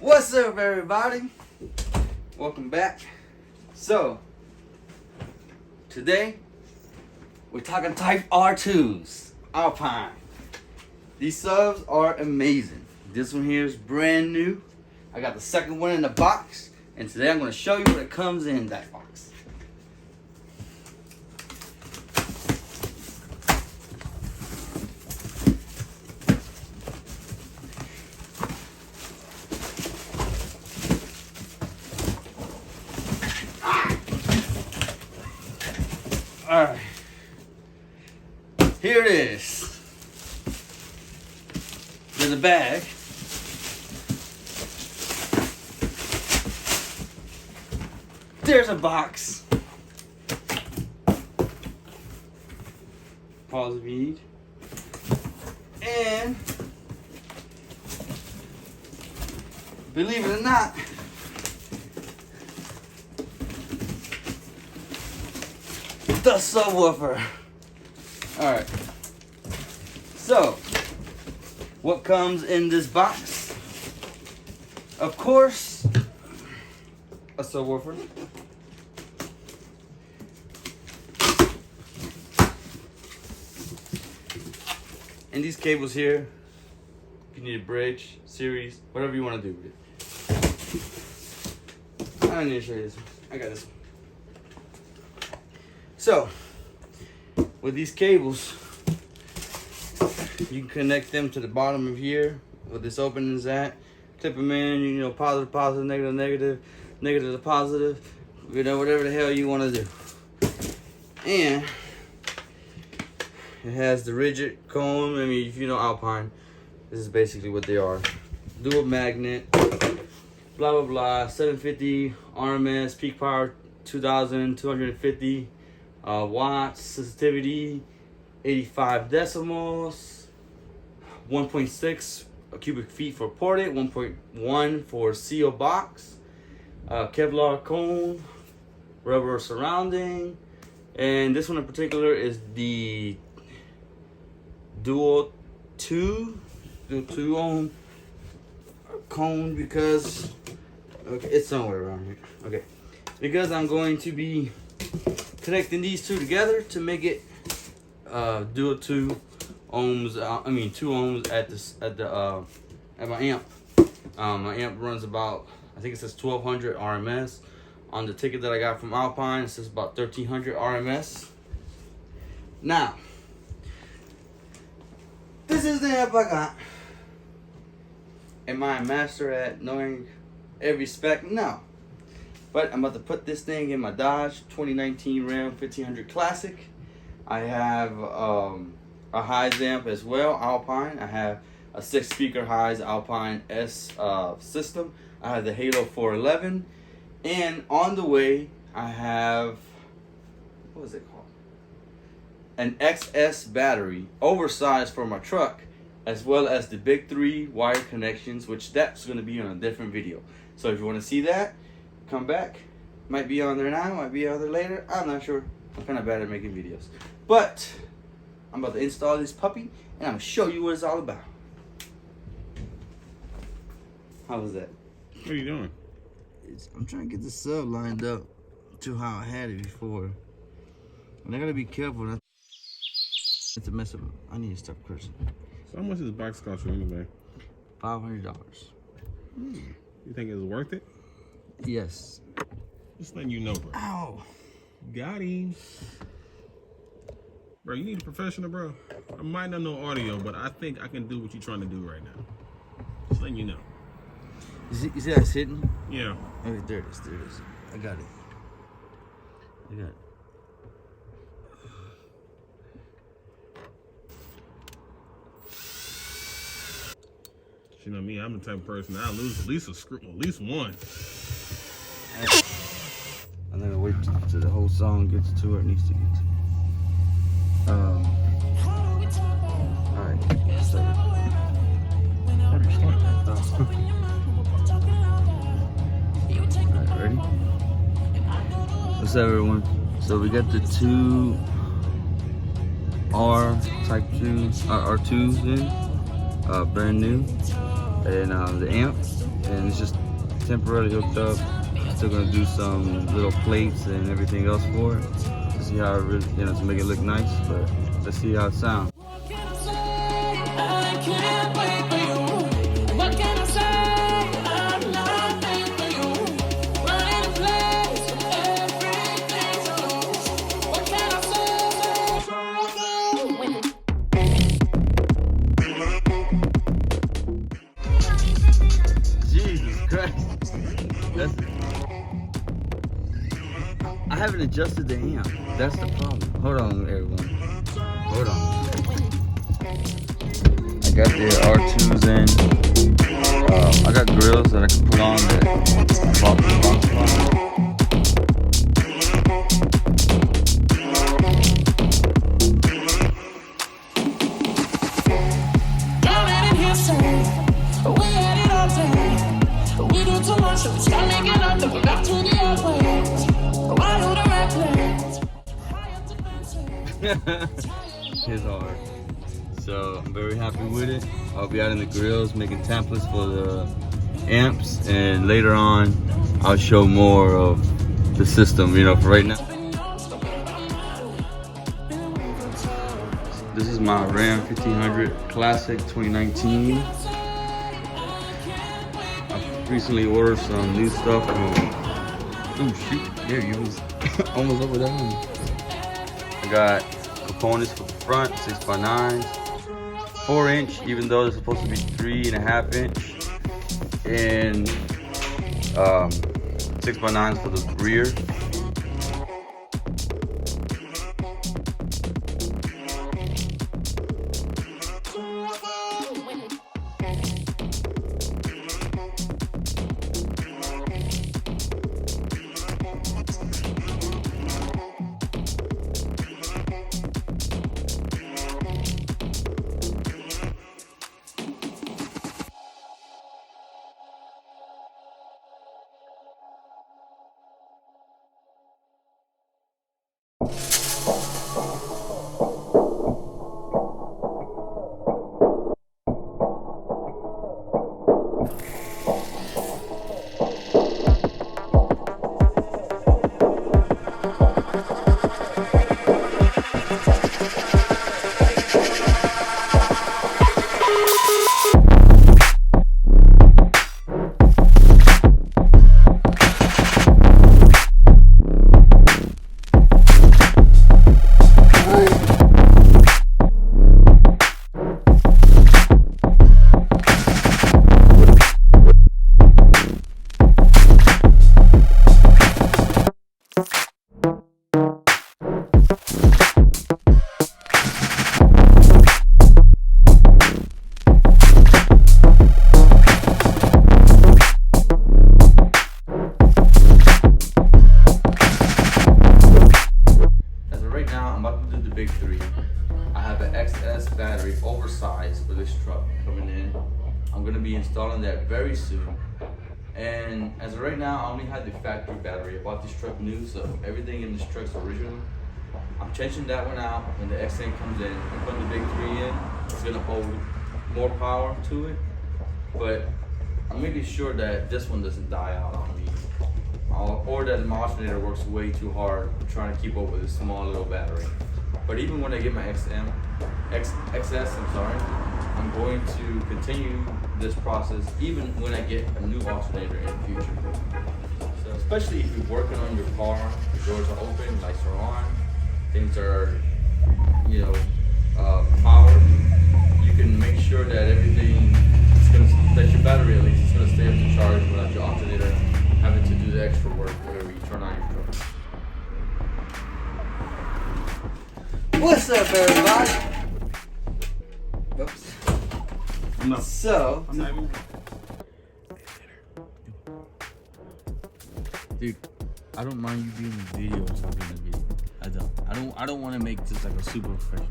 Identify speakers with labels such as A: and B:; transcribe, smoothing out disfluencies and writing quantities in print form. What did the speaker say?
A: What's up, everybody? Welcome back. So, today we're talking Type R2s, Alpine. These subs are amazing. This one here is brand new. I got the second one in the box, and today I'm going to show you what it comes in that box. Alright, here it is. There's a bag. There's a box. Pause if you need. And believe it or not, the subwoofer. Alright. So, what comes in this box? Of course, a subwoofer. And these cables here, if you need a bridge, series, whatever you want to do with it. I don't need to show you this one. I got this one. So, with these cables, you can connect them to the bottom of here, where this opening is at. Clip them in, you know, positive, positive, negative, negative, negative to positive, you know, whatever the hell you want to do. And it has the rigid cone. I mean, if you know Alpine, this is basically what they are. Dual magnet, blah, blah, blah, 750 RMS, peak power 2,250. Watts, sensitivity 85 decimals, 1.6 cubic feet for ported, 1.1 for seal box, Kevlar cone, rubber surrounding, and this one in particular is the dual 2 ohm cone because it's somewhere around here. Okay, because I'm going to be connecting these two together to make it dual 2 ohms. 2 ohms at my amp. My amp runs about, I think it says 1200 RMS. On the ticket that I got from Alpine, it says about 1300 RMS. Now, this is the amp I got. Am I a master at knowing every spec? No. But I'm about to put this thing in my Dodge 2019 Ram 1500 Classic. I have a Highs amp as well, Alpine. I have a 6-speaker Highs Alpine S system. I have the Halo 411. And on the way, I have, what is it called? An XS battery, oversized for my truck, as well as the big 3 wire connections, which that's going to be on a different video. So if you want to see that, come back. Might be on there now, might be on there later. I'm not sure. I'm kind of bad at making videos. But I'm about to install this puppy and I'm going to show you what it's all about. How was that?
B: What are you doing?
A: I'm trying to get the sub lined up to how I had it before. And I got to be careful not to mess up. I need to stop cursing.
B: So how much does this box cost you anyway?
A: $500.
B: You think it's worth it?
A: Yes.
B: Just letting you know, bro.
A: Ow.
B: Got him. Bro, you need a professional, bro. I might not know audio, but I think I can do what you're trying to do right now. Just letting you know.
A: You see how it's hitting?
B: Yeah.
A: Okay, there it is. There it is. I got it. I got it.
B: You know me, I'm the type of person I lose at least a screw, at least one.
A: I'm gonna wait till the whole song gets to where it needs to get to. Alright, start. Alright, ready? What's up, everyone? So we got the two R Type 2 R2s in, brand new. and the amp, and it's just temporarily hooked up. Still gonna do some little plates and everything else for it to see how it really, you know, to make it look nice. But let's see how it sounds. Jesus Christ. I haven't adjusted the amp. That's the problem. Hold on, everyone. Hold on. I got the R2s in. I got grills that I can put on that I bought from the box line. It's hard. So I'm very happy with it. I'll be out in the grills making templates for the amps, and later on I'll show more of the system, you know, for right now. This is my Ram 1500 Classic 2019. I recently ordered some new stuff from, oh shoot, there you was almost over that one. I got components for the front, 6x9s, 4-inch, even though they're supposed to be 3.5 inch, and 6x9s for the rear. XS battery, oversized, for this truck coming in. I'm gonna be installing that very soon. And as of right now, I only have the factory battery. I bought this truck new, so everything in this truck's original. I'm changing that one out when the XN comes in. I'm putting the big 3 in. It's gonna hold more power to it, but I'm making sure that this one doesn't die out on me, or that my alternator works way too hard trying to keep up with this small little battery. But even when I get my XS, I'm going to continue this process even when I get a new alternator in the future. So especially if you're working on your car, the doors are open, lights are on, things are, powered, you can make sure that everything is gonna, that your battery at least is gonna stay up to charge without your alternator having to do the extra work whenever you turn on your truck. What's up, everybody? Oops.
B: No.
A: So,
B: I'm not even.
A: dude, I don't mind you being in the video or something in the video. I don't want to make this like a super professional.